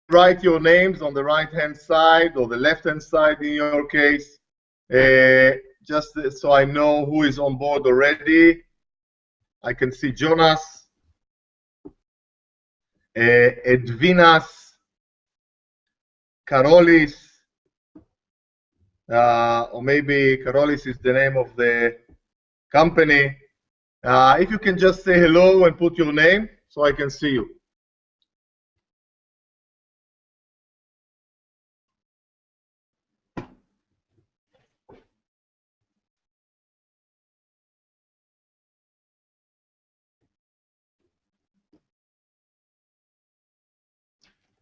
write your names on the right-hand side or the left-hand side in your case, just so I know who is on board already. I can see Jonas, Edvinas, Karolis, or maybe Karolis is the name of the company. If you can just say hello and put your name so I can see you.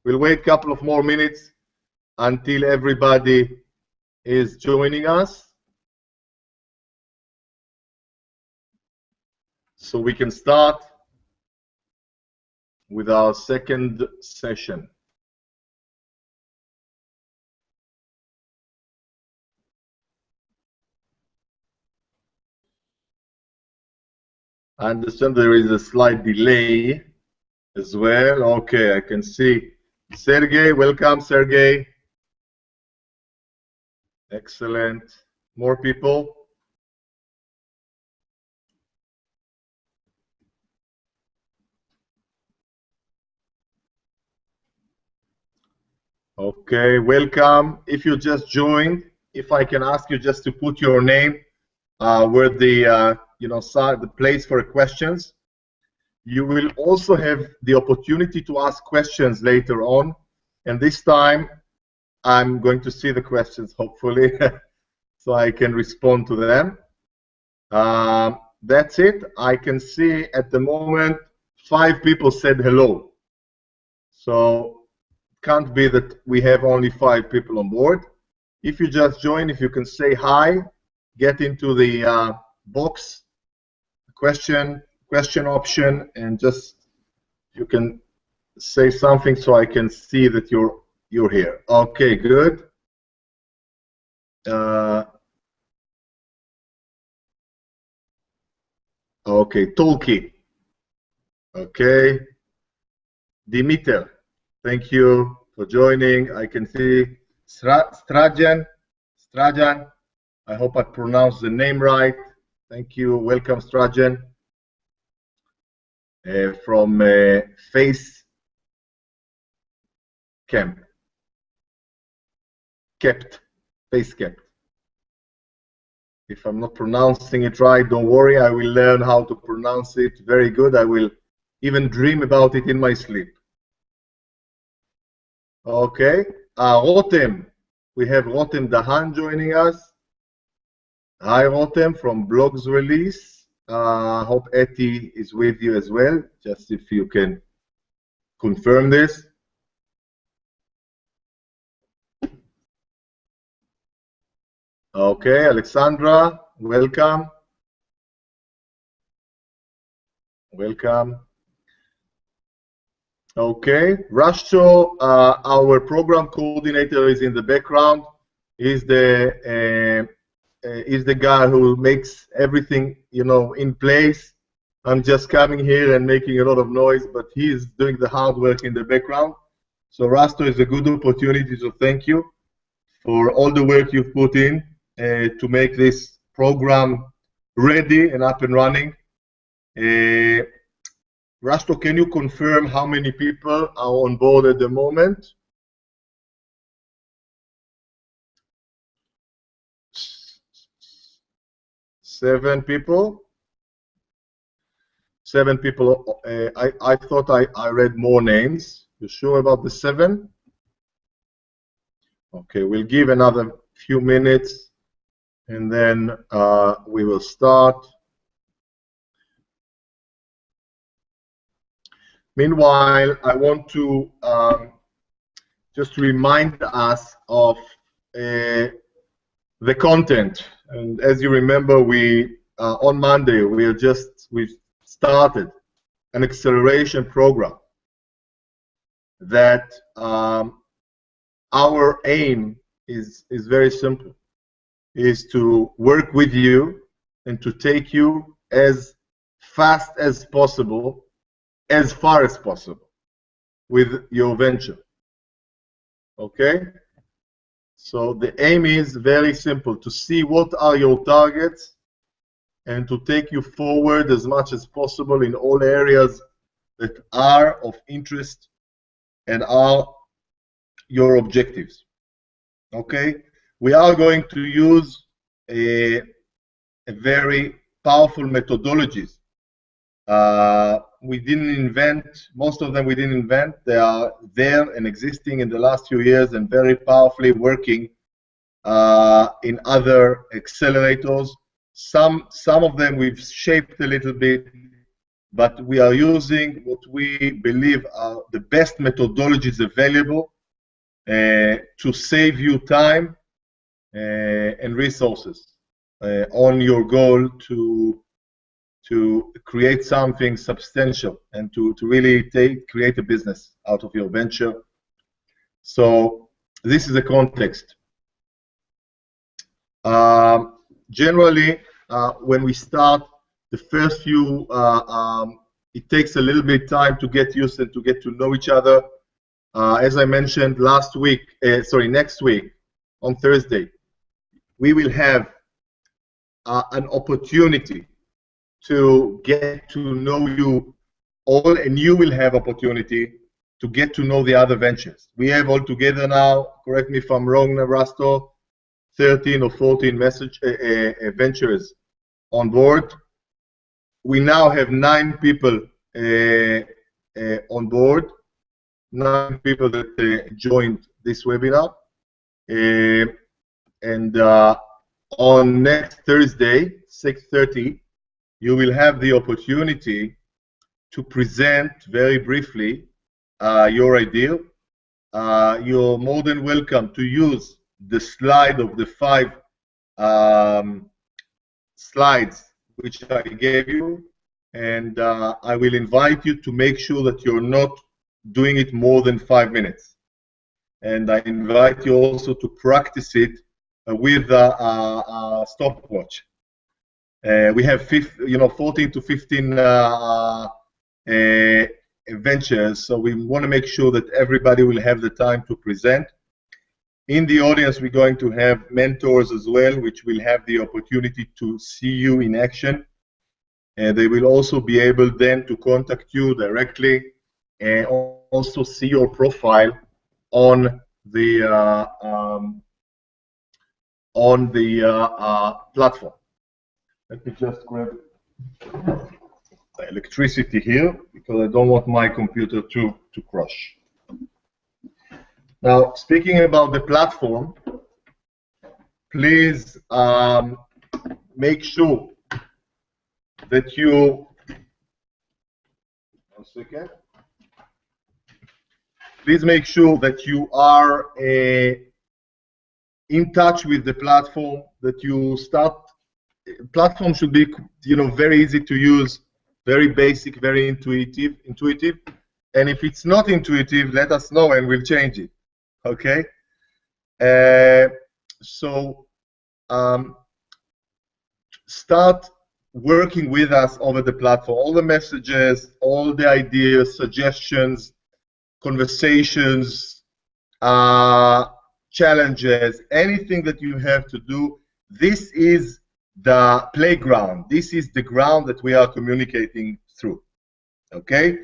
We'll wait a couple of more minutes until everybody is joining us, so we can start with our second session. I understand there is a slight delay as well. Okay, I can see Sergey. Welcome, Sergey. Excellent. More people. Okay, welcome. If you just joined, if I can ask you just to put your name where the the place for questions. You will also have the opportunity to ask questions later on, and this time I'm going to see the questions, hopefully, so I can respond to them. That's it. I can see at the moment 5 people said hello, so it can't be that we have only 5 people on board. If you just join, if you can say hi, get into the box, question option, and just you can say something so I can see that you're here. Okay, good. Okay, Tolki. Okay, Dimitar, thank you for joining. I can see Strajan. I hope I pronounced the name right. Thank you. Welcome, Strajan. From Face Kept. If I'm not pronouncing it right, don't worry. I will learn how to pronounce it very good. I will even dream about it in my sleep. Okay. Rotem. We have Rotem Dahan joining us. Hi, Rotem from Blogs Release. Hope Eti is with you as well. Just if you can confirm this. Okay, Alexandra, welcome. Welcome. Okay, Rashto, our program coordinator, is in the background. He's the guy who makes everything, in place. I'm just coming here and making a lot of noise, but he's doing the hard work in the background. So Rashto is a good opportunity to thank you for all the work you've put in to make this program ready and up and running. Rashto, can you confirm how many people are on board at the moment? Seven people. I thought I read more names. You sure about the 7? Okay, we'll give another few minutes and then we will start. Meanwhile, I want to just remind us of the content. And as you remember, we on Monday we've started an acceleration program that our aim is very simple, is to work with you and to take you as fast as possible, as far as possible with your venture. Okay? So the aim is very simple, to see what are your targets and to take you forward as much as possible in all areas that are of interest and are your objectives. Okay? We are going to use a very powerful methodologies. We didn't invent, most of them we didn't invent. They are there and existing in the last few years and very powerfully working in other accelerators. Some of them we've shaped a little bit, but we are using what we believe are the best methodologies available to save you time and resources on your goal to create something substantial and to really create a business out of your venture. So this is the context. Generally, when we start, the first few, it takes a little bit time to get used and to get to know each other. As I mentioned next week, on Thursday, we will have an opportunity to get to know you all, and you will have opportunity to get to know the other ventures. We have all together now, correct me if I'm wrong, Navrasto, 13 or 14 ventures on board. We now have 9 people on board, 9 people that joined this webinar. And on next Thursday, 6:30, you will have the opportunity to present very briefly your idea. You're more than welcome to use the slide of the 5 slides which I gave you, and I will invite you to make sure that you're not doing it more than 5 minutes. And I invite you also to practice it with a stopwatch. We have 14 to 15 ventures, so we want to make sure that everybody will have the time to present. In the audience, we're going to have mentors as well, which will have the opportunity to see you in action. And they will also be able then to contact you directly and also see your profile on the platform. Let me just grab the electricity here because I don't want my computer to crash. Now, speaking about the platform, please make sure that you, one second, please make sure that you are in touch with the platform, that you start. Platform should be, very easy to use, very basic, very intuitive. And if it's not intuitive, let us know and we'll change it. Okay? So start working with us over the platform. All the messages, all the ideas, suggestions, conversations, challenges, anything that you have to do, this is the playground. This is the ground that we are communicating through. Okay?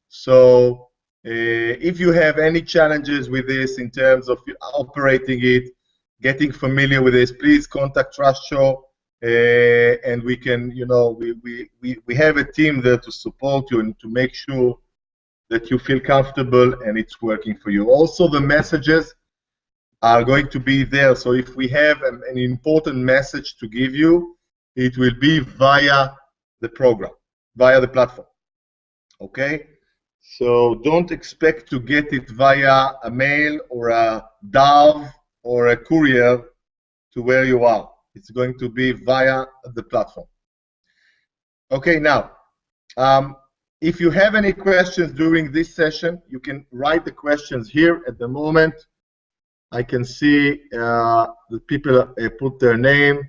So if you have any challenges with this in terms of operating it, getting familiar with this, please contact Trust Show, and we can, we have a team there to support you and to make sure that you feel comfortable and it's working for you. Also, the messages are going to be there. So if we have an important message to give you, it will be via the program, via the platform. Okay? So don't expect to get it via a mail or a dove or a courier to where you are. It's going to be via the platform. Okay, now, if you have any questions during this session, you can write the questions here at the moment. I can see the people put their name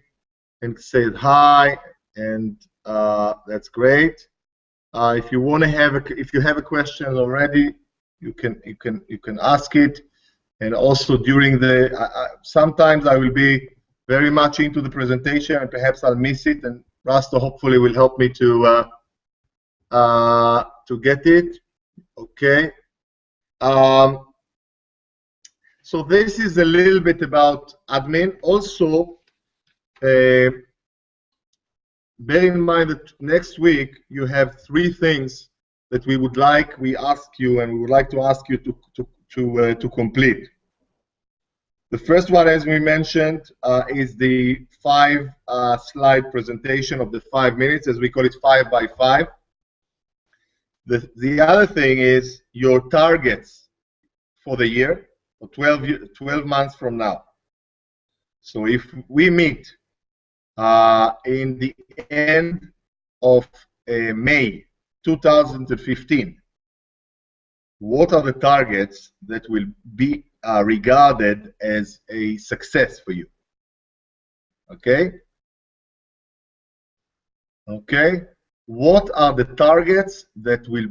and say hi, and that's great. If you have a question already, you can ask it, and also during the, sometimes I will be very much into the presentation and perhaps I'll miss it, and Rasto hopefully will help me to get it. Okay. So this is a little bit about admin. Also, bear in mind that next week you have 3 things that we would like to ask you to complete. The first one, as we mentioned, is the 5-slide presentation of the 5 minutes, as we call it, 5 by 5. The other thing is your targets for the year, for 12 months from now. So if we meet in the end of May 2015, what are the targets that will be regarded as a success for you? Okay? Okay? What are the targets that will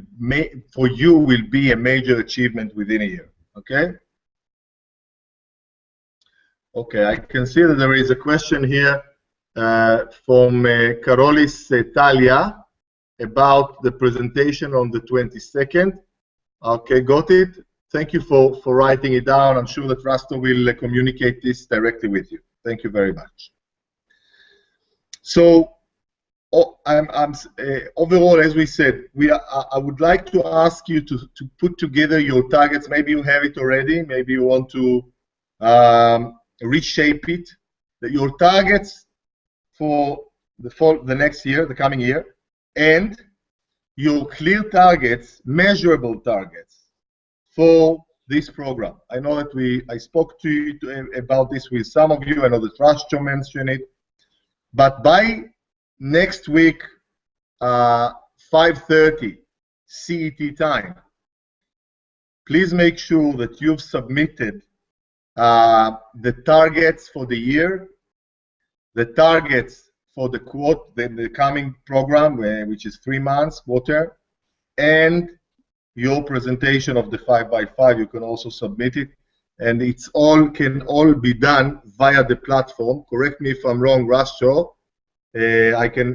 for you will be a major achievement within a year? Okay? Okay, I can see that there is a question here from Karolis Talia about the presentation on the 22nd. Okay, got it. Thank you for writing it down. I'm sure that Rasto will communicate this directly with you. Thank you very much. So, overall, as we said, I would like to ask you to put together your targets. Maybe you have it already. Maybe you want to reshape it. Your targets for the next year, the coming year, and your clear targets, measurable targets for this program. I know that I spoke to you about this with some of you. I know that Rashto mentioned it. But by next week, 5:30 CET time, please make sure that you've submitted the targets for the year, the targets for the coming program, which is 3 months, quarter, and your presentation of the 5 by 5. You can also submit it, and can all be done via the platform. Correct me if I'm wrong, Rashto. I can,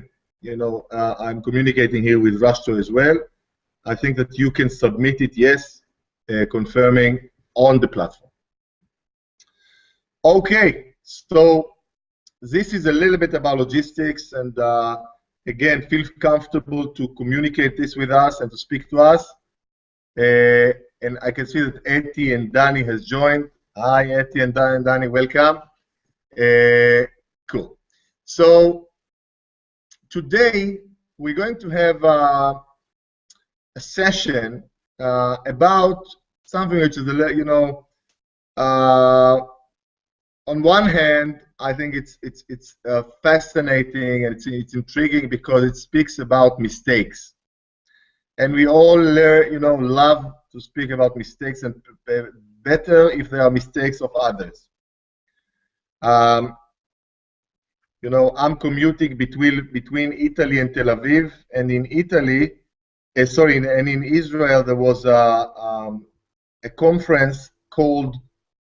I'm communicating here with Rashto as well. I think that you can submit it, yes, confirming on the platform. Okay, so this is a little bit about logistics, and again, feel comfortable to communicate this with us and to speak to us. And I can see that Eti and Danny has joined. Hi, Eti and Danny, welcome. Cool. So today we're going to have a session about something which is, on one hand, I think it's fascinating and it's intriguing because it speaks about mistakes, and we all love to speak about mistakes, and better if there are mistakes of others. I'm commuting between Italy and Tel Aviv, and in Italy, and in Israel, there was a conference called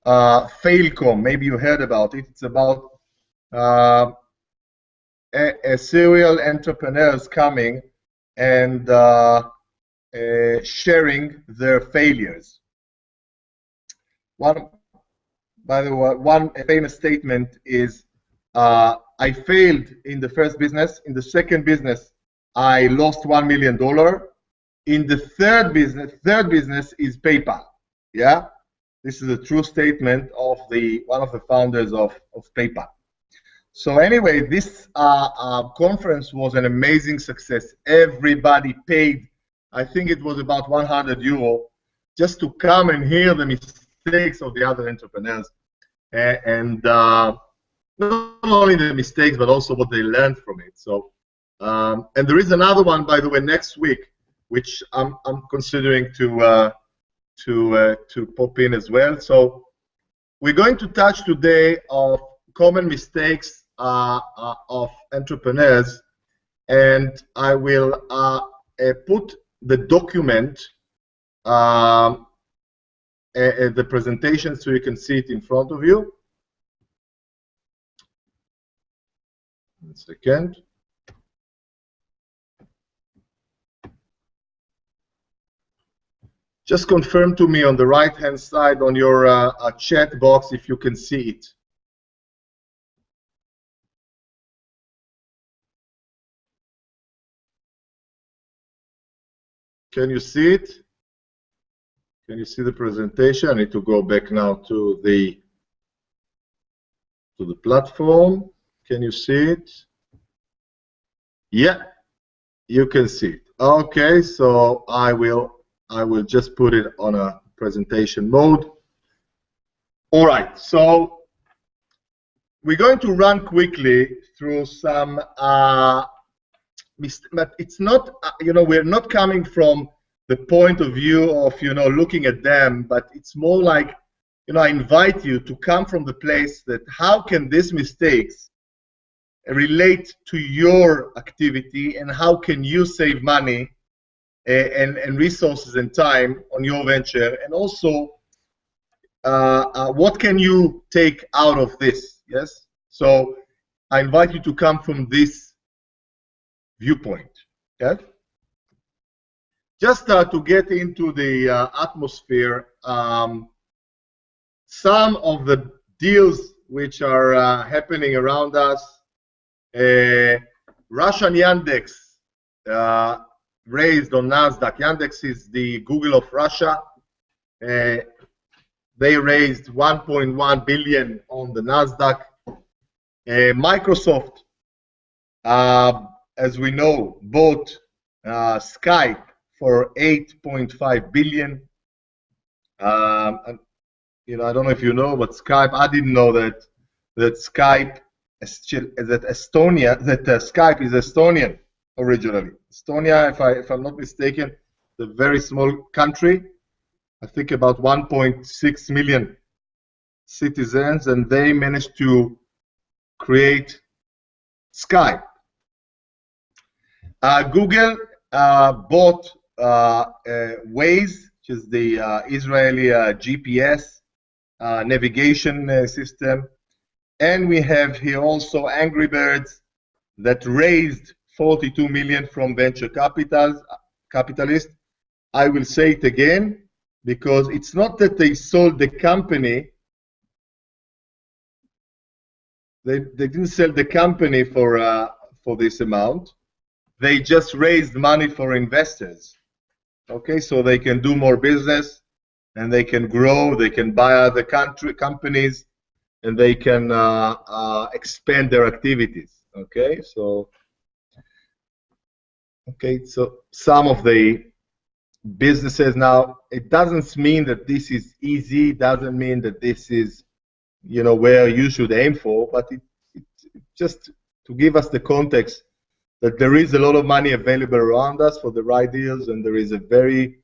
Failcom. Maybe you heard about it. It's about serial entrepreneurs coming and sharing their failures. By the way, one famous statement is, I failed in the first business. In the second business, I lost $1 million. In the third business is PayPal. Yeah, this is a true statement of one of the founders of PayPal. So anyway, this conference was an amazing success. Everybody paid, I think it was about €100, just to come and hear the mistakes of the other entrepreneurs, and not only the mistakes, but also what they learned from it. So, and there is another one, by the way, next week, which I'm considering to pop in as well. So we're going to touch today of common mistakes of entrepreneurs, and I will put the document the presentation so you can see it in front of you. 1 second. Just confirm to me on the right-hand side on your chat box if you can see it. Can you see it? Can you see the presentation? I need to go back now to the platform. Can you see it? Yeah, you can see it. Okay, so I will just put it on a presentation mode. All right, so we're going to run quickly through some, but it's not, we're not coming from the point of view of, looking at them, but it's more like, I invite you to come from the place that how can these mistakes relate to your activity and how can you save money and resources and time on your venture, and also what can you take out of this? Yes, so I invite you to come from this viewpoint. Yes, just to get into the atmosphere, some of the deals which are happening around us. Russian Yandex raised on NASDAQ. Yandex is the Google of Russia. They raised 1.1 billion on the NASDAQ. Microsoft, as we know, bought Skype for 8.5 billion. I don't know if you know, but Skype, I didn't know that Skype, that Skype is Estonian originally. Estonia, if I'm not mistaken, is a very small country. I think about 1.6 million citizens, and they managed to create Skype. Google bought Waze, which is the Israeli GPS navigation system. And we have here also Angry Birds that raised 42 million from venture capitalists. I will say it again, because it's not that they sold the company. They didn't sell the company for this amount. They just raised money for investors. Okay, so they can do more business and they can grow. They can buy other companies. And they can expand their activities. Okay, so some of the businesses now. It doesn't mean that this is easy. It doesn't mean that this is, where you should aim for. But it just to give us the context that there is a lot of money available around us for the right deals, and there is a very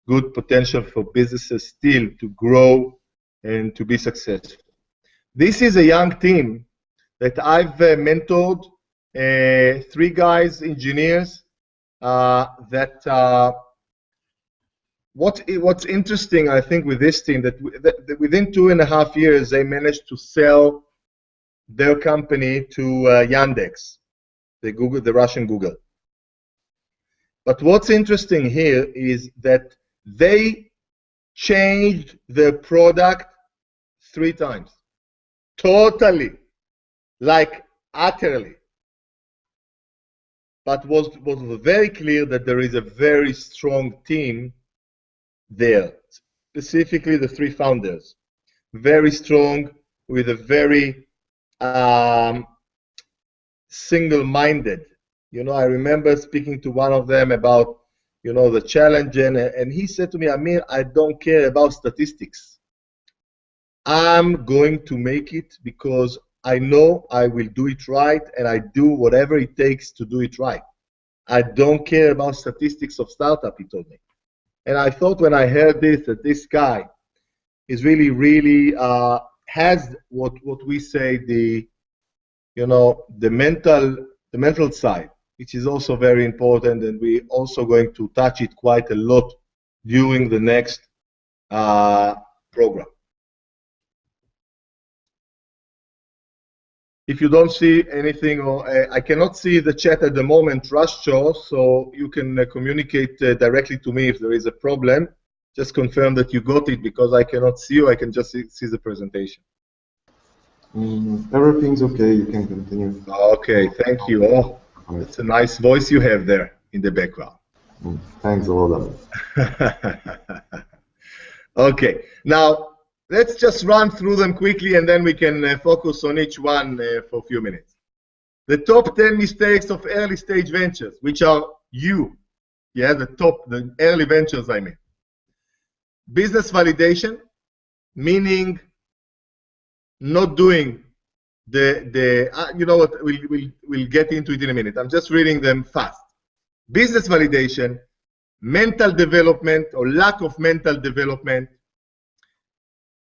good potential for businesses still to grow and to be successful. This is a young team that I've mentored, 3 guys, engineers, what's interesting, I think, with this team, that within 2.5 years, they managed to sell their company to Yandex, the Russian Google. But what's interesting here is that they changed their product 3 times. Totally, like utterly. But was very clear that there is a very strong team there, specifically the 3 founders. Very strong, with a very single-minded. I remember speaking to one of them about, the challenge, and he said to me, Amir, I don't care about statistics. I'm going to make it because I know I will do it right, and I do whatever it takes to do it right. I don't care about statistics of startup, he told me. And I thought when I heard this, that this guy is really has what we say the mental side, which is also very important, and we're also going to touch it quite a lot during the next program. If you don't see anything, or I cannot see the chat at the moment, Rush Show, so you can communicate directly to me if there is a problem. Just confirm that you got it, because I cannot see you. I can just see the presentation. Everything's okay. You can continue. Okay, thank you. Oh, that's a nice voice you have there in the background. Thanks a lot. Okay, now let's just run through them quickly, and then we can focus on each one for a few minutes. The top 10 mistakes of early stage ventures, which are the early ventures, I mean. Business validation, meaning not doing you know what, we'll get into it in a minute. I'm just reading them fast. Business validation, mental development or lack of mental development,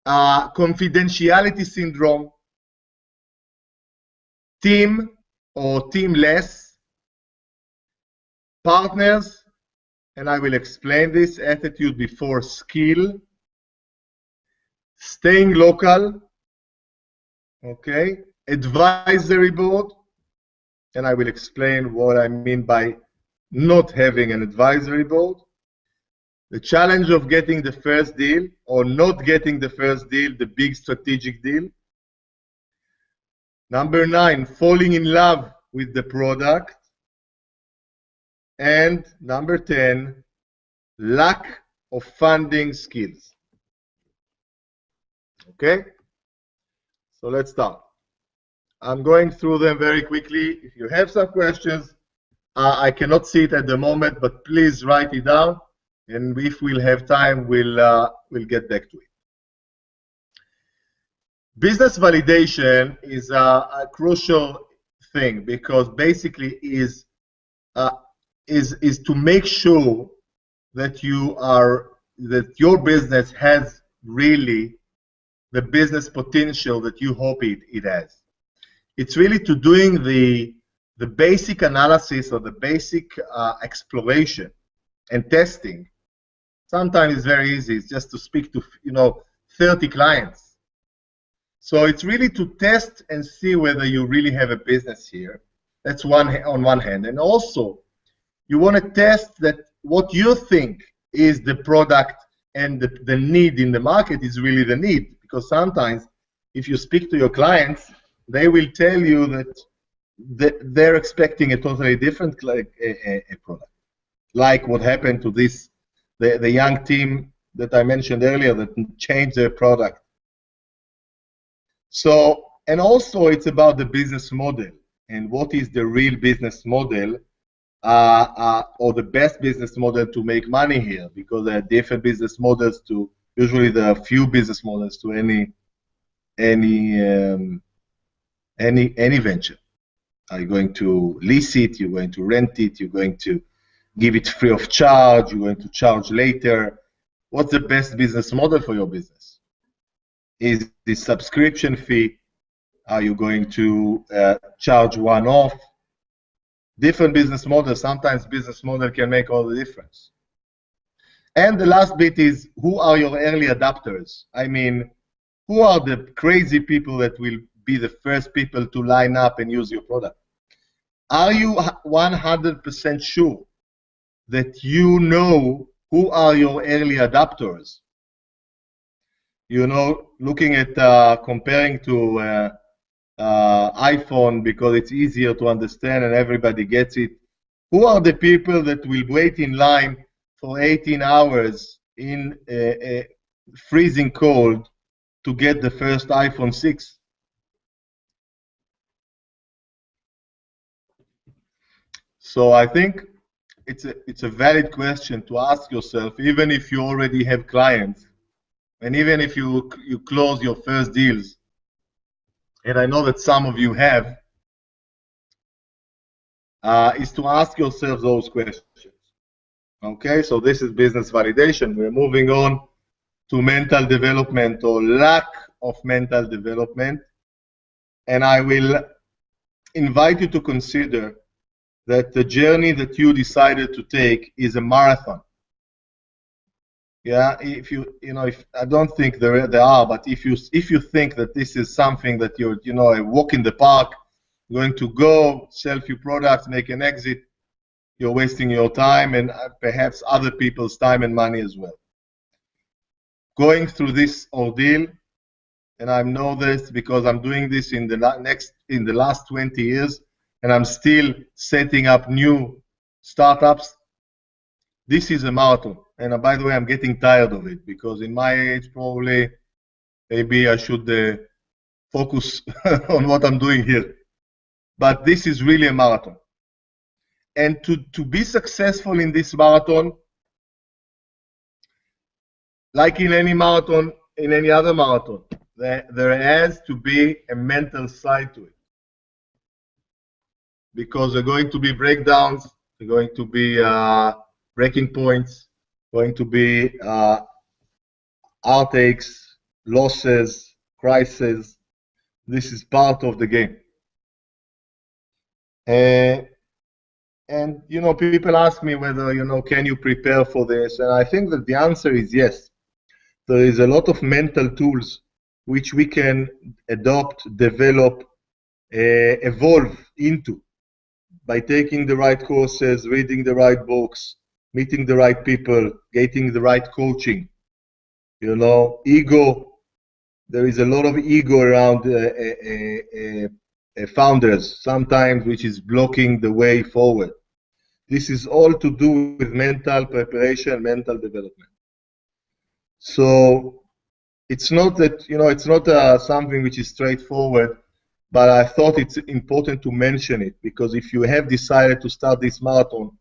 confidentiality syndrome, team or teamless, partners, and I will explain this, attitude before skill, staying local, okay, advisory board, and I will explain what I mean by not having an advisory board, the challenge of getting the first deal or not getting the first deal, the big strategic deal. Number 9, falling in love with the product. And number 10, lack of funding skills. Okay? So let's start. I'm going through them very quickly. If you have some questions, I cannot see it at the moment, but please write it down. And if we'll have time, we'll get back to it. Business validation is a crucial thing, because basically is to make sure that your business has really the business potential that you hope it has. It's really to doing the basic analysis or the basic exploration and testing. Sometimes it's very easy. It's just to speak to 30 clients. So it's really to test and see whether you really have a business here. That's on one hand. And also, you want to test that what you think is the product and the need in the market is really the need. Because sometimes, if you speak to your clients, they will tell you that they're expecting a totally different a product. Like what happened to the young team that I mentioned earlier that changed their product. So, and also it's about the business model and what is the real business model or the best business model to make money here, because there are different business models usually there are few business models to any venture. Are you going to lease it? You're going to rent it? You're going to give it free of charge? You're going to charge later? What's the best business model for your business? Is the subscription fee? Are you going to charge one-off? Different business models. Sometimes business model can make all the difference. And the last bit is, who are your early adopters? I mean, who are the crazy people that will be the first people to line up and use your product? Are you 100% sure that you know who are your early adopters? Looking at comparing to iPhone, because it's easier to understand and everybody gets it. Who are the people that will wait in line for 18 hours in a freezing cold to get the first iPhone 6? So I think it's a valid question to ask yourself, even if you already have clients, and even if you close your first deals, and I know that some of you have, is to ask yourself those questions. Okay, so this is business validation. We're moving on to mental development or lack of mental development, and I will invite you to consider that the journey that you decided to take is a marathon. Yeah, if I don't think there are, but if you think that this is something that you're, a walk in the park, going to go sell few products, make an exit, you're wasting your time and perhaps other people's time and money as well. Going through this ordeal, and I know this because I'm doing this in the last 20 years, and I'm still setting up new startups. This is a marathon, and by the way, I'm getting tired of it because in my age, probably maybe I should focus on what I'm doing here. But this is really a marathon, and to be successful in this marathon, like in any marathon, in any other marathon, there has to be a mental side to it. Because there are going to be breakdowns, there are going to be breaking points, going to be outakes, losses, crises. This is part of the game. And people ask me whether, can you prepare for this? And I think that the answer is yes. There is a lot of mental tools which we can adopt, develop, evolve into by taking the right courses, reading the right books, meeting the right people, getting the right coaching. Ego, there is a lot of ego around founders sometimes, which is blocking the way forward. This is all to do with mental preparation, mental development. So it's not that, it's not something which is straightforward, but I thought it's important to mention it because if you have decided to start this marathon,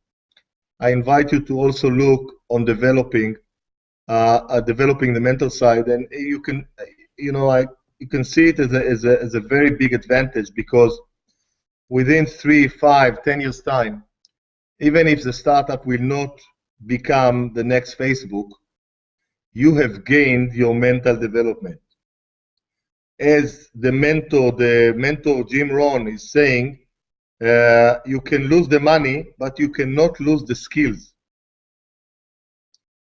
I invite you to also look on developing the mental side, and you can, you can see it as a very big advantage because within 3, 5, 10 years time, even if the startup will not become the next Facebook, you have gained your mental development. As the mentor Jim Rohn is saying, you can lose the money, but you cannot lose the skills.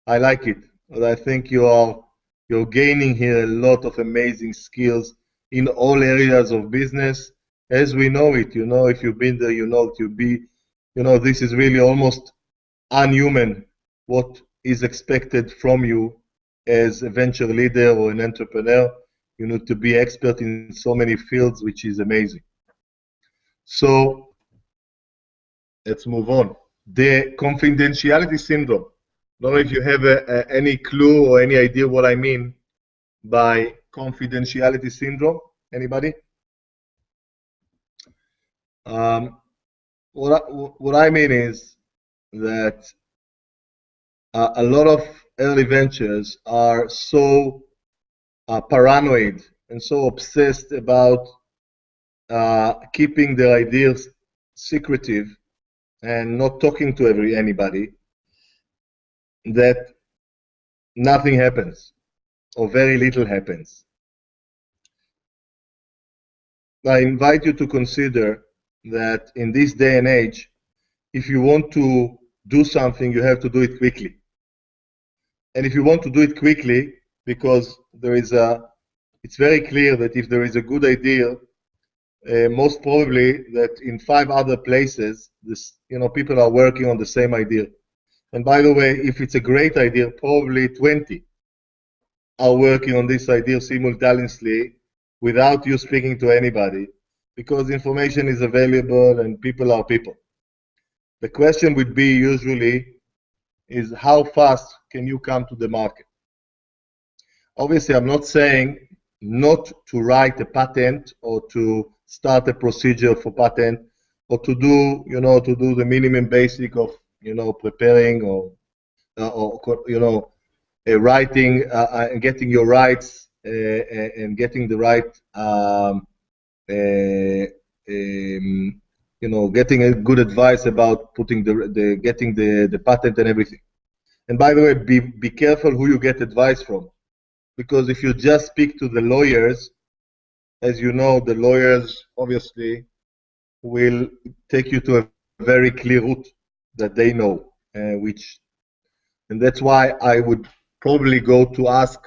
I like it. But I think you're gaining here a lot of amazing skills in all areas of business, as we know it. If you've been there, this is really almost unhuman what is expected from you as a venture leader or an entrepreneur. You need to be expert in so many fields, which is amazing. So let's move on. The confidentiality syndrome. I don't know if you have any clue or any idea what I mean by confidentiality syndrome. Anybody? What I mean is that a lot of early ventures are so paranoid and so obsessed about keeping their ideas secretive and not talking to anybody that nothing happens or very little happens. I invite you to consider that in this day and age, if you want to do something, you have to do it quickly. And if you want to do it quickly, because it's very clear that if there is a good idea, most probably that in 5 other places, people are working on the same idea. And by the way, if it's a great idea, probably 20 are working on this idea simultaneously without you speaking to anybody, because information is available and people are people. The question would be usually is how fast can you come to the market? Obviously, I'm not saying not to write a patent or to start a procedure for patent or to do, the minimum basic of, preparing or writing and getting your rights and getting the right, getting a good advice about getting the patent and everything. And by the way, be careful who you get advice from, because if you just speak to the lawyers, as you know, the lawyers obviously will take you to a very clear route that they know, and that's why I would probably go to ask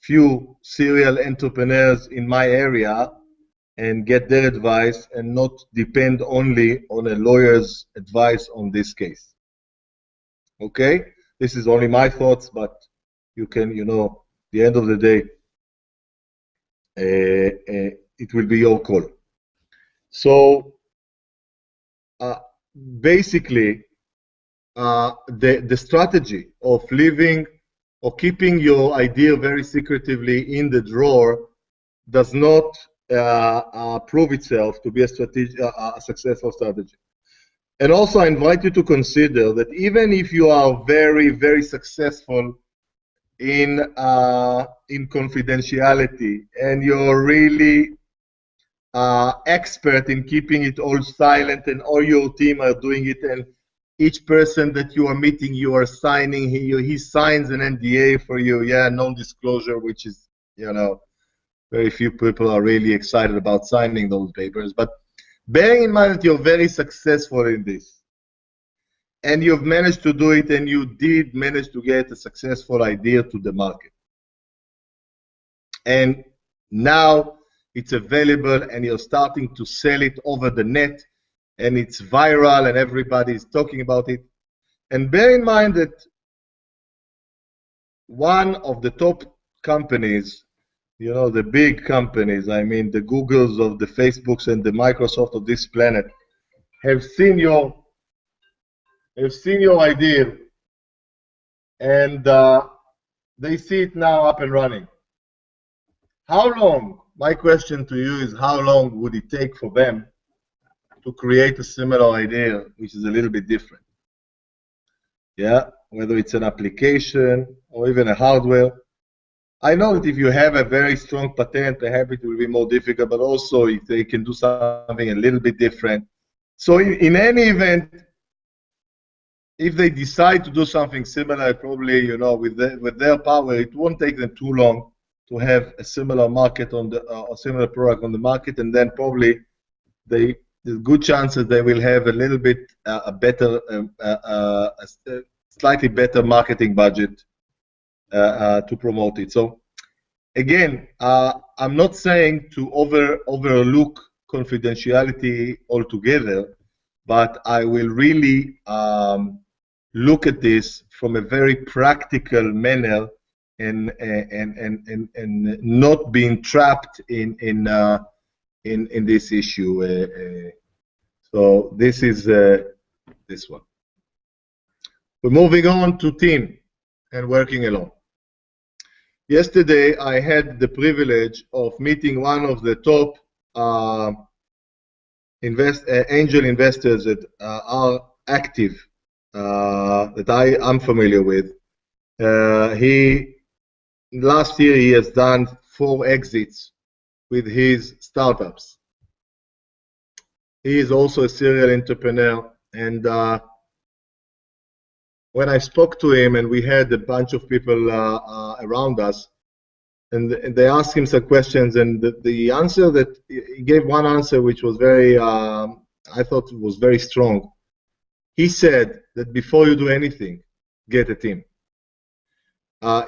few serial entrepreneurs in my area and get their advice and not depend only on a lawyer's advice on this case. Okay? This is only my thoughts, but you can, the end of the day, it will be your call. So basically, the strategy of leaving or keeping your idea very secretively in the drawer does not prove itself to be a successful strategy. And also, I invite you to consider that even if you are very, very successful in confidentiality, and you're really expert in keeping it all silent, and all your team are doing it, and each person that you are meeting, you are signing, he signs an NDA for you, non-disclosure, which is, very few people are really excited about signing those papers. But bearing in mind that you're very successful in this, and you've managed to do it, and you did manage to get a successful idea to the market, and now it's available, and you're starting to sell it over the net, and it's viral, and everybody is talking about it. And bear in mind that one of the top companies, the big companies, I mean the Googles of the Facebooks and the Microsoft of this planet, have seen your idea, and they see it now up and running. How long, my question to you is, how long would it take for them to create a similar idea, which is a little bit different? Yeah, whether it's an application or even a hardware. I know that if you have a very strong patent, perhaps it will be more difficult, but also if they can do something a little bit different. So in any event, if they decide to do something similar, probably, with their power, it won't take them too long to have a similar market on the a similar product on the market, and then probably there's good chances they will have a little bit a better, slightly better marketing budget to promote it. So again, I'm not saying to overlook confidentiality altogether, but I will really look at this from a very practical manner, and not being trapped in this issue. So this is this one. We're moving on to team and working alone. Yesterday, I had the privilege of meeting one of the top angel investors that are active, that I am familiar with. Last year, he has done 4 exits with his startups. He is also a serial entrepreneur, and when I spoke to him, and we had a bunch of people around us, and they asked him some questions, and the answer that he gave, one answer which was very, I thought was very strong. He said that before you do anything, get a team.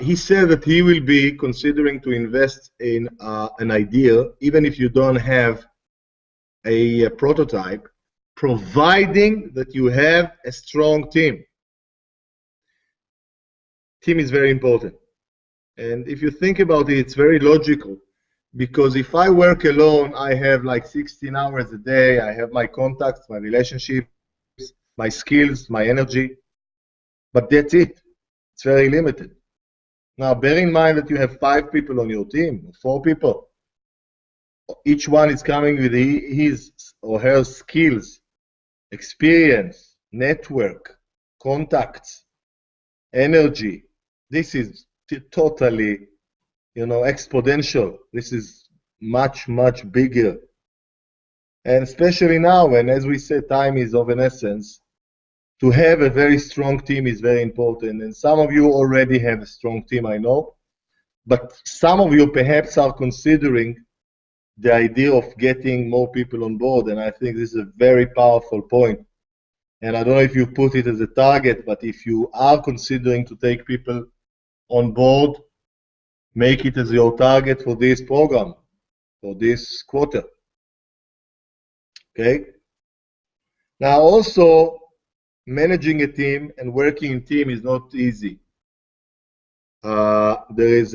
He said that he will be considering to invest in an idea, even if you don't have a prototype, providing that you have a strong team. Team is very important. And if you think about it, it's very logical. Because if I work alone, I have like 16 hours a day. I have my contacts, my relationships, my skills, my energy. But that's it. It's very limited. Now, bear in mind that you have 5 people on your team, 4 people. Each one is coming with his or her skills, experience, network, contacts, energy. This is totally, exponential. This is much, much bigger. And especially now, and as we said, time is of an essence, to have a very strong team is very important. And some of you already have a strong team, I know. But some of you perhaps are considering the idea of getting more people on board. And I think this is a very powerful point. And I don't know if you put it as a target, but if you are considering to take people on board, make it as your target for this program, for this quarter. Okay? Now also, managing a team and working in team is not easy. There is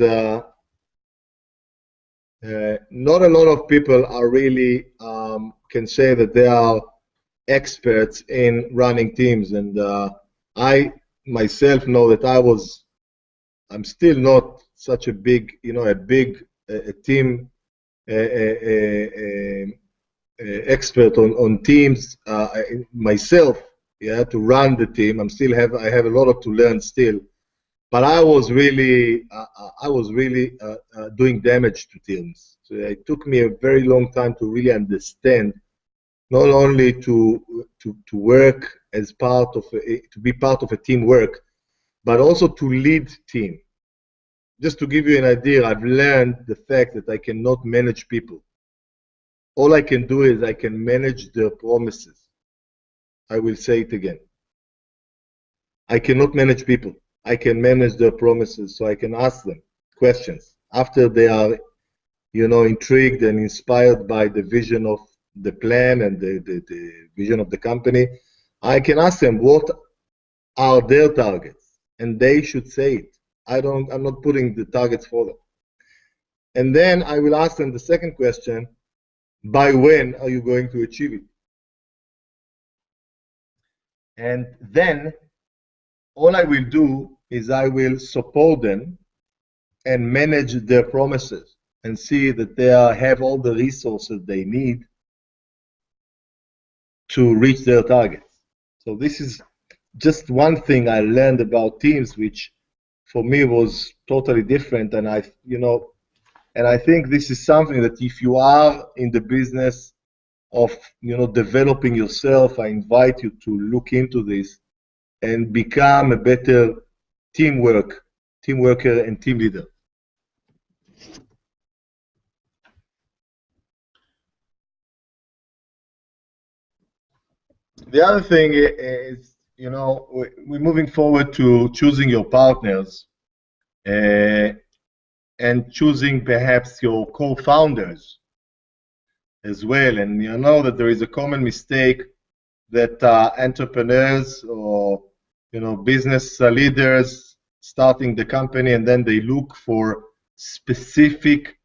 not a lot of people are really can say that they are experts in running teams, and I myself know that I'm still not such a big, a big team expert on teams myself. Yeah, to run the team, I have a lot to learn still. But I was really doing damage to teams. So it took me a very long time to really understand, not only to work as part of to be part of a teamwork, but also to lead team. Just to give you an idea, I've learned the fact that I cannot manage people. All I can do is I can manage their promises. I will say it again. I cannot manage people. I can manage their promises, so I can ask them questions after they are, intrigued and inspired by the vision of the plan and the vision of the company. I can ask them what are their targets, and they should say it. I'm not putting the targets for them. And then I will ask them the second question: by when are you going to achieve it? And then all I will do is I will support them and manage their promises and see that they have all the resources they need to reach their targets. So this is just one thing I learned about teams, which for me was totally different. And I think this is something that if you are in the business of developing yourself, I invite you to look into this and become a better team worker and team leader. The other thing is, we're moving forward to choosing your partners and choosing perhaps your co-founders as well. And you know that there is a common mistake that entrepreneurs or business leaders starting the company, and then they look for specific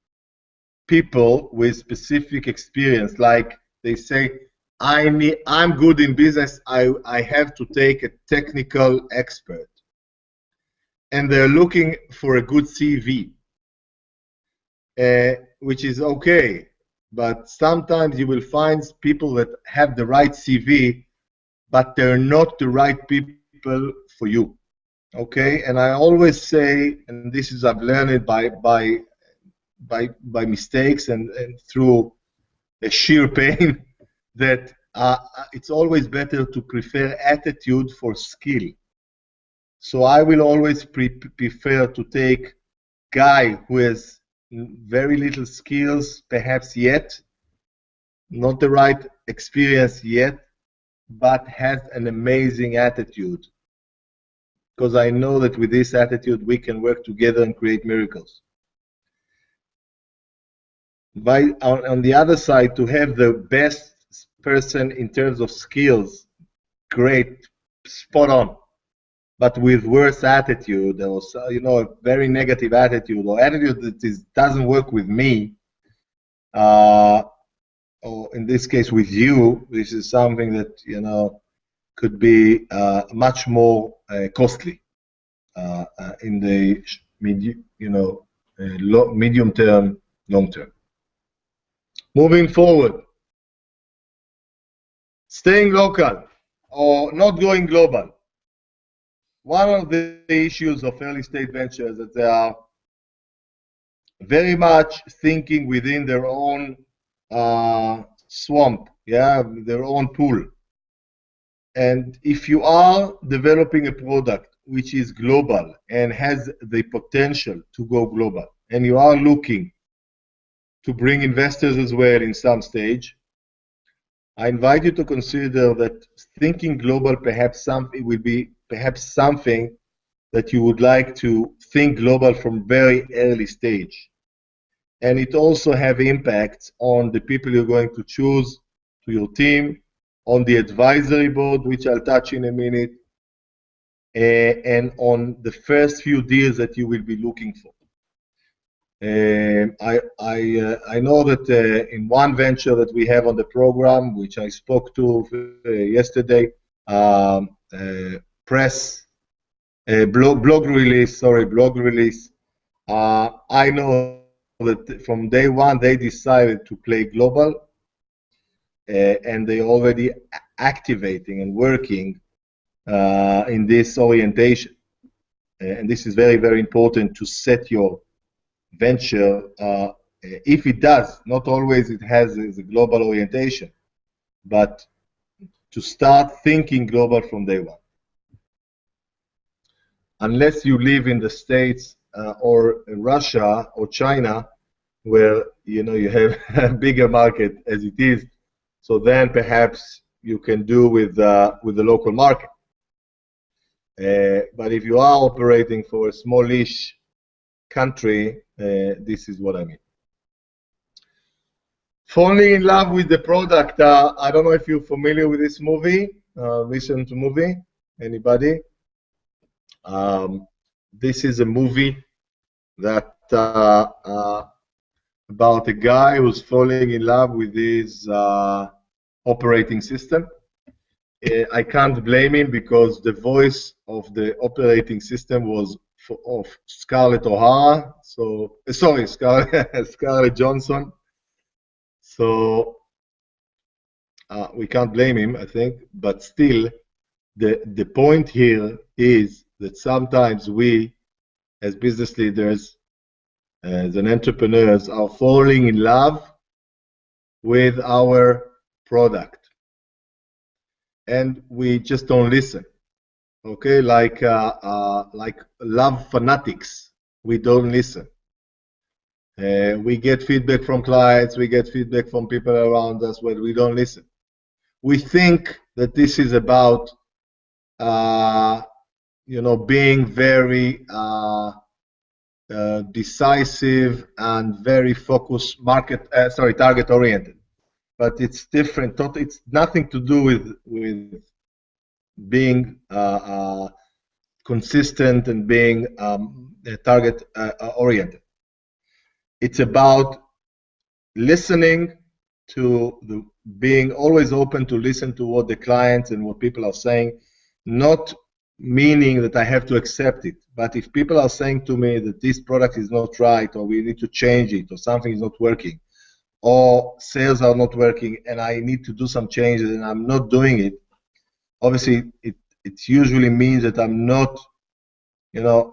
people with specific experience. Like they say, I'm good in business, I have to take a technical expert. And they're looking for a good CV, which is okay. But sometimes you will find people that have the right CV, but they're not the right people for you. Okay, and I always say, and this is I've learned it by mistakes and through a sheer pain, that it's always better to prefer attitude for skill. So I will always prefer to take guy who has very little skills, perhaps yet, not the right experience yet, but has an amazing attitude. Because I know that with this attitude, we can work together and create miracles. On the other side, to have the best person in terms of skills, great, spot on, but with worse attitude, or a very negative attitude, or attitude that doesn't work with me, or in this case with you, this is something that could be much more costly in the medium term, long term. Moving forward, staying local or not going global. One of the issues of early stage ventures is that they are very much thinking within their own swamp, their own pool. And if you are developing a product which is global and has the potential to go global, and you are looking to bring investors as well in some stage, I invite you to consider that thinking global will be perhaps something that you would like to think global from very early stage. And it also have impacts on the people you're going to choose to your team, on the advisory board, which I'll touch in a minute, and on the first few deals that you will be looking for. I know that in one venture that we have on the program, which I spoke to yesterday, blog release. I know that from day one they decided to play global, and they already activating and working in this orientation. And this is very, very important to set your venture. If it does, not always it has a global orientation, but to start thinking global from day one. Unless you live in the States or Russia or China, where you have a bigger market as it is, so then perhaps you can do with the local market. But if you are operating for a smallish country, this is what I mean. Falling in love with the product. I don't know if you're familiar with this movie, recent movie. Anybody? This is a movie that about a guy who's falling in love with his operating system. I can't blame him because the voice of the operating system was of Scarlett O'Hara. So sorry, Scarlett Johansson. So we can't blame him, I think. But still, the point here is that sometimes we, as business leaders, as an entrepreneurs, are falling in love with our product, and we just don't listen. Okay, like love fanatics, we don't listen. We get feedback from clients, we get feedback from people around us, but we don't listen. We think that this is about being very decisive and very focused, target oriented. But it's different. It's nothing to do with being consistent and being target oriented. It's about listening to being always open to listen to what the clients and what people are saying, not meaning that I have to accept it. But if people are saying to me that this product is not right, or we need to change it, or something is not working, or sales are not working, and I need to do some changes and I'm not doing it, obviously it usually means that I'm not,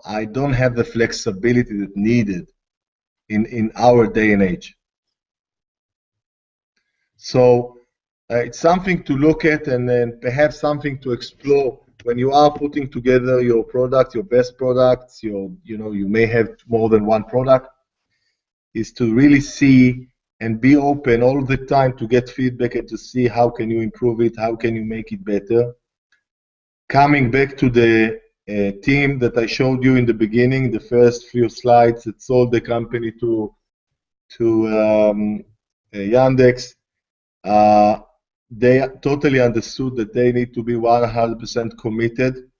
I don't have the flexibility that's needed in our day and age. So it's something to look at, and then perhaps something to explore when you are putting together your product, your best products, you may have more than one product, is to really see and be open all the time to get feedback and to see how can you improve it, how can you make it better. Coming back to the team that I showed you in the beginning, the first few slides that sold the company to Yandex, they totally understood that they need to be 100% committed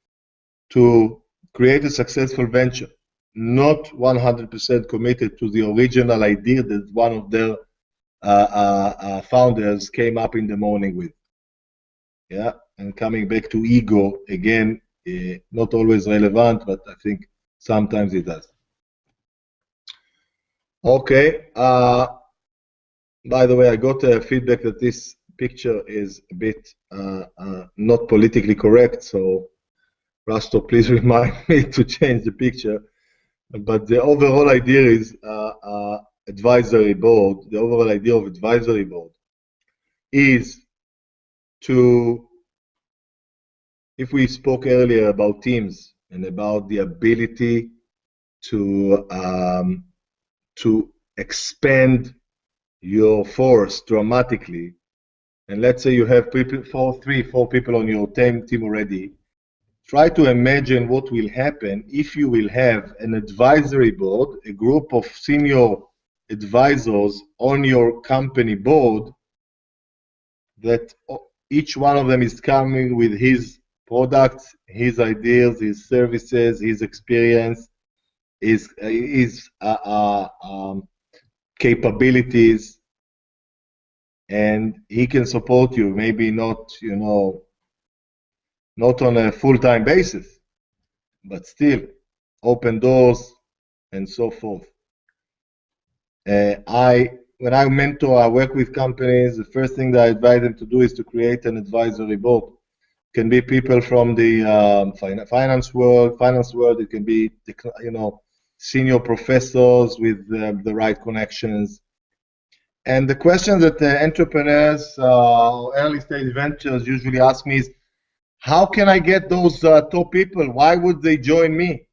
to create a successful venture, not 100% committed to the original idea that one of their founders came up in the morning with. Yeah, and coming back to ego again, not always relevant, but I think sometimes it does. Okay. By the way, I got feedback that this picture is a bit not politically correct, so Rasto, please remind me to change the picture. But the overall idea is advisory board. The overall idea of advisory board is to, if we spoke earlier about teams and about the ability to expand your force dramatically, and let's say you have 3, 4 people on your team already, try to imagine what will happen if you will have an advisory board, a group of senior advisors on your company board, that each one of them is coming with his products, his ideas, his services, his experience, his capabilities, and he can support you, maybe not, not on a full-time basis, but still open doors and so forth. When I mentor, I work with companies, the first thing that I advise them to do is to create an advisory board. It can be people from the finance world. It can be, senior professors with the right connections. And the question that entrepreneurs or early stage ventures usually ask me is, how can I get those top people? Why would they join me?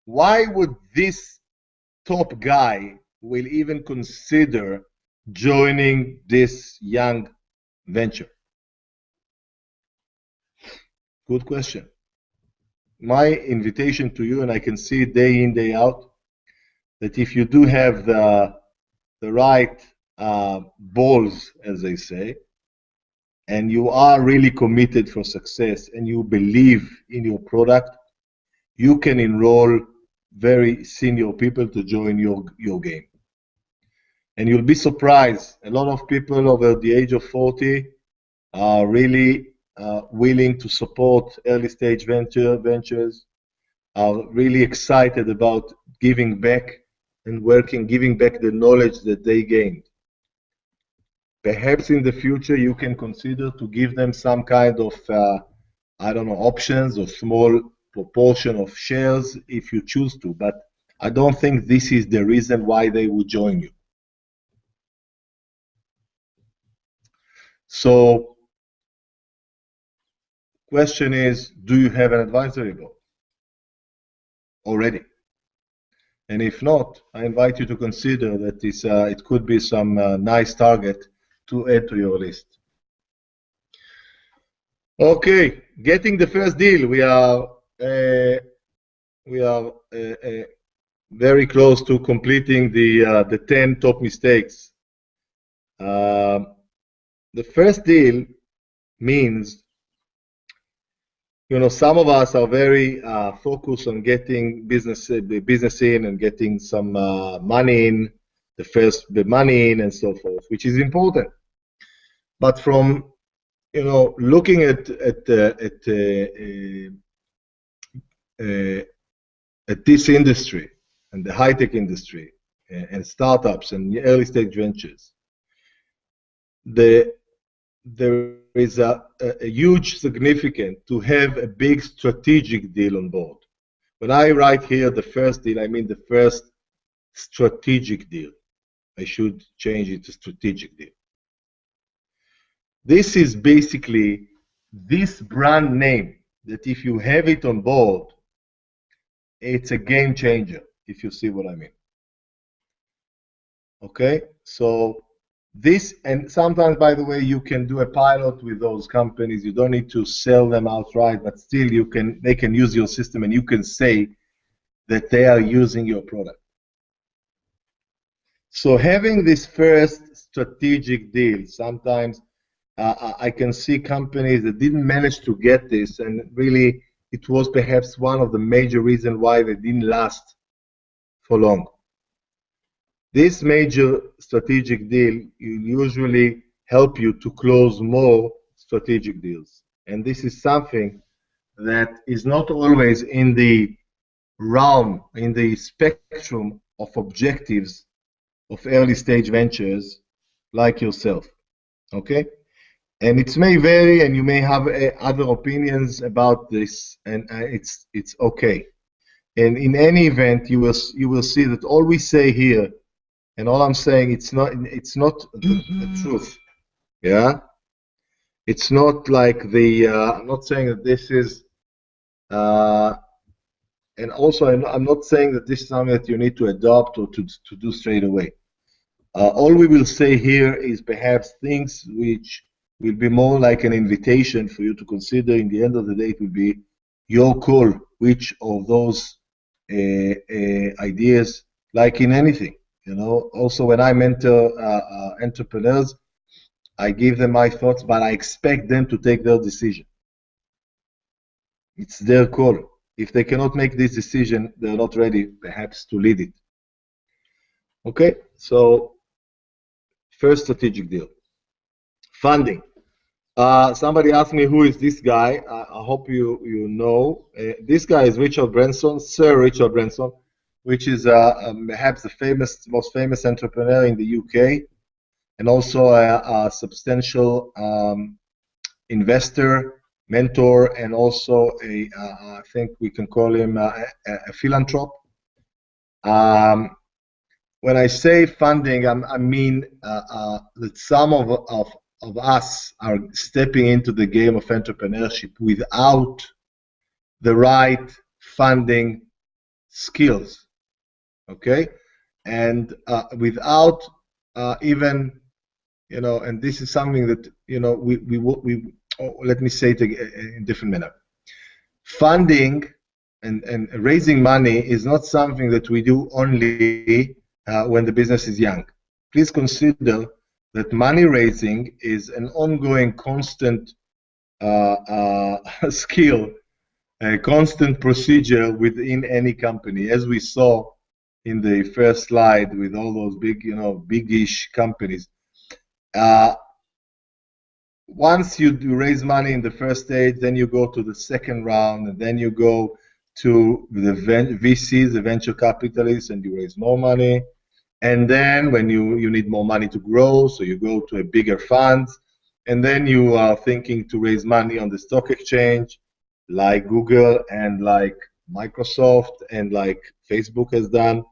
Why would this top guy will even consider joining this young venture? Good question. My invitation to you, and I can see it day in, day out, that if you do have the right balls, as they say, and you are really committed for success and you believe in your product, you can enroll very senior people to join your game. And you'll be surprised, a lot of people over the age of 40 are really willing to support early stage ventures, are really excited about giving back and giving back the knowledge that they gained. Perhaps in the future you can consider to give them some kind of, I don't know, options or small proportion of shares if you choose to, but I don't think this is the reason why they would join you. So, question is, do you have an advisory board already? And if not, I invite you to consider that it could be some nice target to add to your list. Okay, getting the first deal. We are very close to completing the 10 top mistakes. The first deal means, some of us are very focused on getting business in and getting some money in, the money in and so forth, which is important. But from looking at this industry and the high-tech industry and startups and early stage ventures, there is a huge significance to have a big strategic deal on board. When I write here the first deal, I mean the first strategic deal. I should change it to strategic deal. This is basically this brand name that if you have it on board, it's a game changer, if you see what I mean. Okay, so this, and sometimes, by the way, you can do a pilot with those companies. You don't need to sell them outright, but still they can use your system and you can say that they are using your product. So having this first strategic deal, sometimes I can see companies that didn't manage to get this, and really it was perhaps one of the major reasons why they didn't last for long. This major strategic deal usually help you to close more strategic deals. And this is something that is not always in the realm, in the spectrum of objectives of early stage ventures like yourself. Okay? And it may vary, and you may have other opinions about this, and it's okay. And in any event, you will see that all we say here, and all I'm saying, it's not the truth. Yeah, it's not like I'm not saying that this is, and also I'm not saying that this is something that you need to adopt or to do straight away. All we will say here is perhaps things which will be more like an invitation for you to consider. In the end of the day, it will be your call which of those ideas, like in anything, you know. Also, when I mentor entrepreneurs, I give them my thoughts, but I expect them to take their decision. It's their call. If they cannot make this decision, they're not ready, perhaps, to lead it. Okay, so first strategic deal. Funding. Somebody asked me who is this guy. I hope you know. This guy is Richard Branson, Sir Richard Branson, which is perhaps the most famous entrepreneur in the UK, and also a substantial investor, mentor, and also I think we can call him a philanthrope. When I say funding, I mean that some of us are stepping into the game of entrepreneurship without the right funding skills, okay, and without even, you know, and this is something that, you know, let me say it in a different manner. Funding and raising money is not something that we do only when the business is young. Please consider that money raising is an ongoing, constant skill, a constant procedure within any company, as we saw in the first slide with all those big, you know, big-ish companies. Once you raise money in the first stage, then you go to the second round, and then you go to the VCs, the venture capitalists, and you raise more money. And then when you need more money to grow, so you go to a bigger fund, and then you are thinking to raise money on the stock exchange, like Google and like Microsoft and like Facebook has done.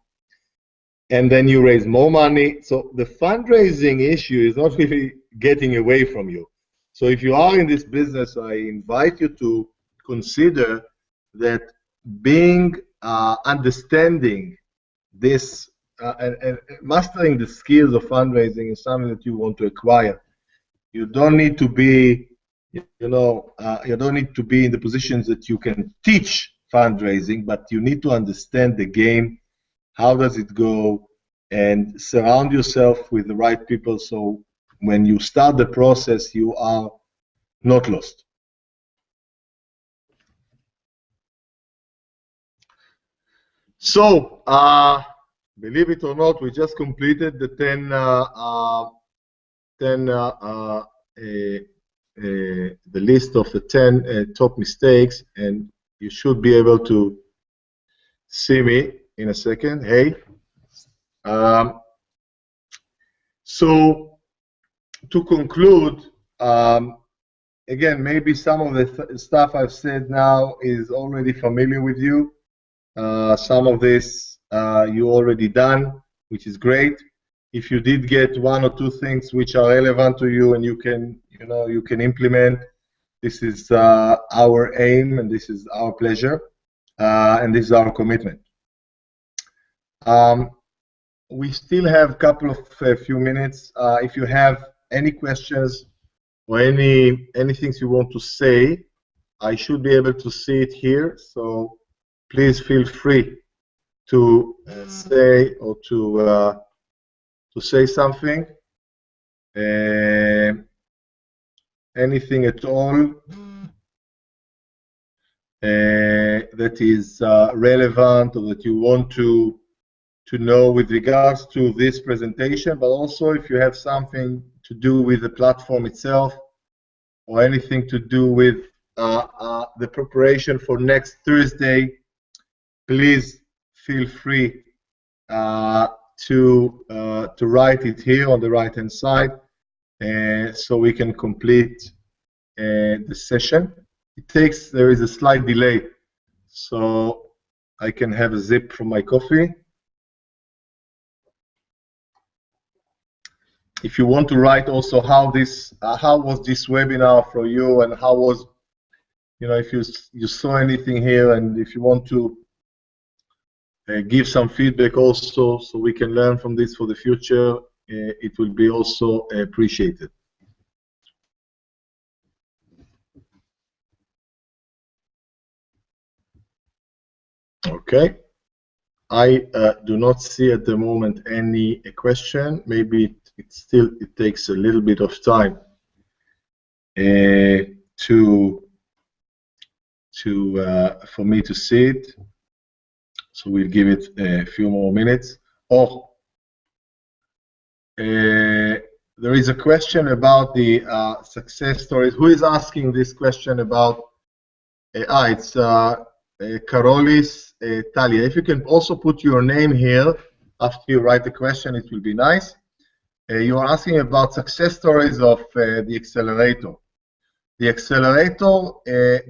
And then you raise more money. So the fundraising issue is not really getting away from you. So if you are in this business, I invite you to consider that being understanding this and mastering the skills of fundraising is something that you want to acquire. You don't need to be, you don't need to be in the positions that you can teach fundraising, but you need to understand the game. How does it go? And surround yourself with the right people, so when you start the process, you are not lost. So, believe it or not, we just completed the 10 the list of the 10 top mistakes, and you should be able to see me in a second. Hey. So, to conclude, again, maybe some of the stuff I've said now is already familiar with you. Some of this you already done, which is great. If you did get one or two things which are relevant to you and you can, you can implement, this is our aim and this is our pleasure and this is our commitment. We still have a couple of few minutes. If you have any questions or anything you want to say, I should be able to see it here. So please feel free to say or to say something, anything at all that is relevant or that you want to know with regards to this presentation, but also if you have something to do with the platform itself or anything to do with the preparation for next Thursday, please feel free to write it here on the right-hand side, so we can complete the session. There is a slight delay, so I can have a sip from my coffee. If you want to write also how was this webinar for you, and how was, if you saw anything here, and if you want to give some feedback also, so we can learn from this for the future, it will be also appreciated. Okay. I do not see at the moment any question. Maybe it takes a little bit of time for me to see it. So we'll give it a few more minutes. Oh, there is a question about the success stories. Who is asking this question about? It's Karolis Talia. If you can also put your name here after you write the question, it will be nice. You are asking about success stories of the EXelerator. The EXelerator,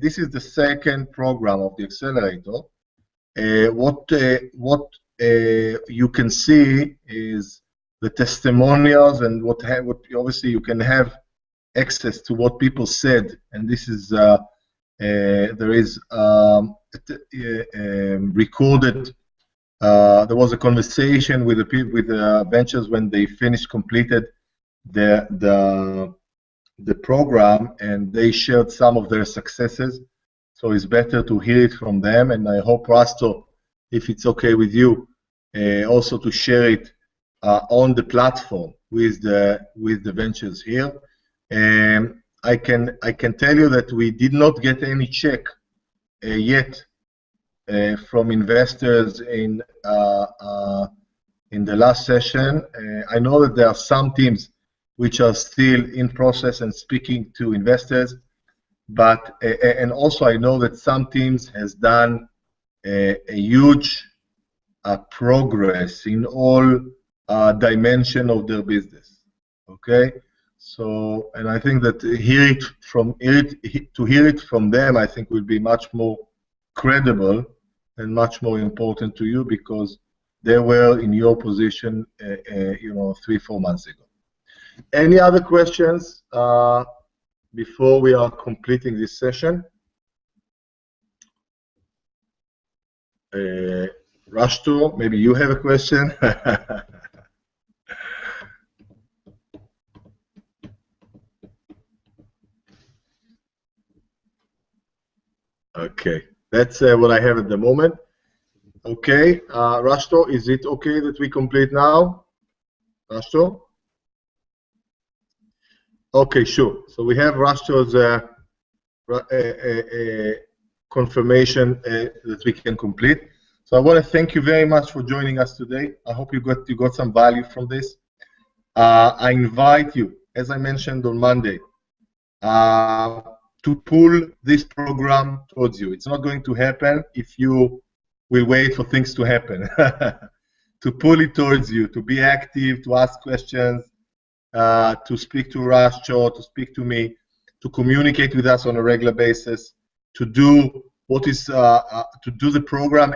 this is the second program of the EXelerator. What you can see is the testimonials and what obviously you can have access to what people said, and this is there is recorded. There was a conversation with the people with the ventures when they completed the program, and they shared some of their successes. So it's better to hear it from them, and I hope, Rasto, if it's okay with you, also to share it on the platform with the ventures here. I can tell you that we did not get any check yet from investors in the last session. I know that there are some teams which are still in process and speaking to investors, but and also I know that some teams has done a huge progress in all dimension of their business. Okay, so and I think that to hear it from them, I think will be much more credible and much more important to you because they were in your position, 3-4 months ago. Any other questions before we are completing this session? Rashto, maybe you have a question. Okay, that's what I have at the moment. Okay, Rashto, is it okay that we complete now? Rashto? Okay, sure. So we have Rashto's confirmation that we can complete. So I want to thank you very much for joining us today. I hope you got some value from this. I invite you, as I mentioned on Monday, to pull this program towards you. It's not going to happen if you will wait for things to happen. To pull it towards you, to be active, to ask questions, to speak to Rashto, to speak to me, to communicate with us on a regular basis, to do what is to do the program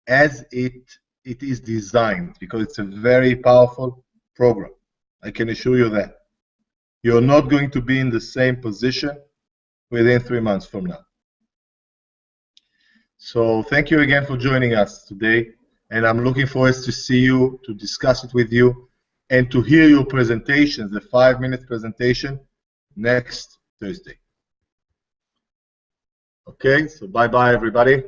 as it is designed, because it's a very powerful program. I can assure you that. You're not going to be in the same position within 3 months from now. So thank you again for joining us today, and I'm looking forward to see you, to discuss it with you, and to hear your presentations, the 5-minute presentation next Thursday. Okay, so bye-bye, everybody.